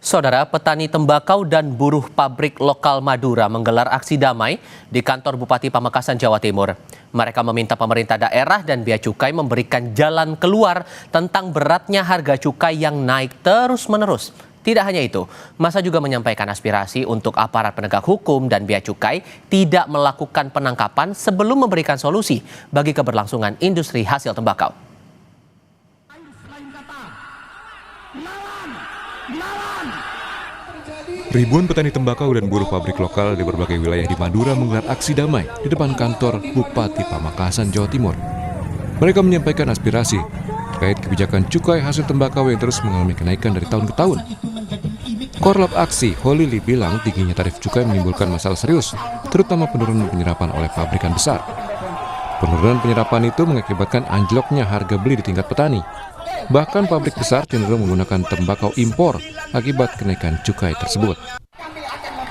Saudara, petani tembakau dan buruh pabrik lokal Madura menggelar aksi damai di kantor Bupati Pamekasan, Jawa Timur. Mereka meminta pemerintah daerah dan Bea Cukai memberikan jalan keluar tentang beratnya harga cukai yang naik terus-menerus. Tidak hanya itu, massa juga menyampaikan aspirasi untuk aparat penegak hukum dan Bea Cukai tidak melakukan penangkapan sebelum memberikan solusi bagi keberlangsungan industri hasil tembakau. Ribuan petani tembakau dan buruh pabrik lokal di berbagai wilayah di Madura menggelar aksi damai di depan kantor Bupati Pamekasan, Jawa Timur. Mereka menyampaikan aspirasi terkait kebijakan cukai hasil tembakau yang terus mengalami kenaikan dari tahun ke tahun. Korlap aksi, Holili bilang tingginya tarif cukai menimbulkan masalah serius, terutama penurunan penyerapan oleh pabrikan besar. Penurunan penyerapan itu mengakibatkan anjloknya harga beli di tingkat petani. Bahkan pabrik besar cenderung menggunakan tembakau impor akibat kenaikan cukai tersebut.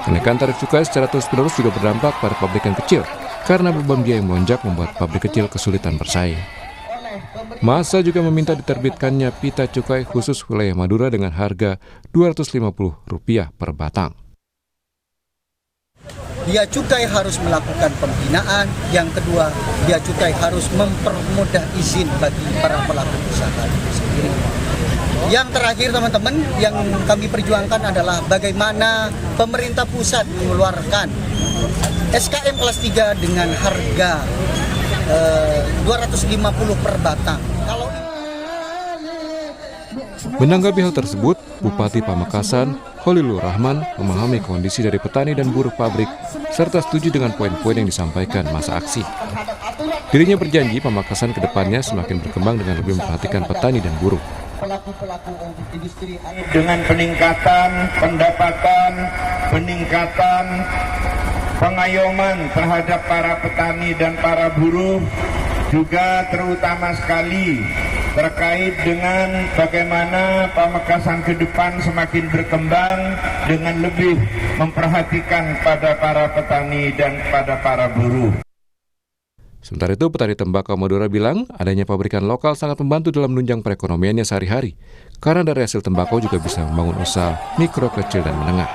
Kenaikan tarif cukai secara terus-menerus juga berdampak pada pabrikan kecil karena beban biaya yang melonjak membuat pabrik kecil kesulitan bersaing. Massa juga meminta diterbitkannya pita cukai khusus wilayah Madura dengan harga Rp250 per batang. Bea Cukai harus melakukan pembinaan. Yang kedua, Bea Cukai harus mempermudah izin bagi para pelaku usaha itu sendiri. Yang terakhir teman-teman, yang kami perjuangkan adalah bagaimana pemerintah pusat mengeluarkan SKM kelas 3 dengan harga 250 per batang. Menanggapi hal tersebut, Bupati Pamekasan, Khalilur Rahman, memahami kondisi dari petani dan buruh pabrik, serta setuju dengan poin-poin yang disampaikan masa aksi. Dirinya berjanji Pamekasan ke depannya semakin berkembang dengan lebih memperhatikan petani dan buruh. Dengan peningkatan pendapatan, peningkatan pengayoman terhadap para petani dan para buruh, juga terutama sekali terkait dengan bagaimana Pamekasan ke depan semakin berkembang dengan lebih memperhatikan pada para petani dan pada para buruh. Sementara itu, petani tembakau Madura bilang adanya pabrikan lokal sangat membantu dalam menunjang perekonomiannya sehari-hari, karena dari hasil tembakau juga bisa membangun usaha mikro, kecil, dan menengah.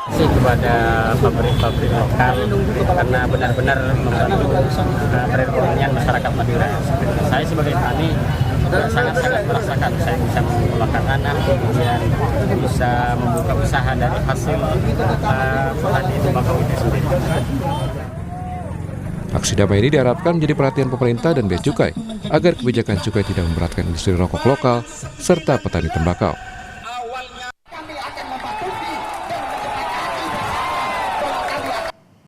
Kepada pabrik-pabrik lokal karena benar-benar membantu perekonomian masyarakat Madura. Saya sebagai petani sangat-sangat merasakan, saya bisa mengelola anak, kemudian bisa membuka usaha dari hasil petani tembakau itu sendiri. Aksi damai ini diharapkan menjadi perhatian pemerintah dan Bea Cukai agar kebijakan cukai tidak memberatkan industri rokok lokal serta petani tembakau.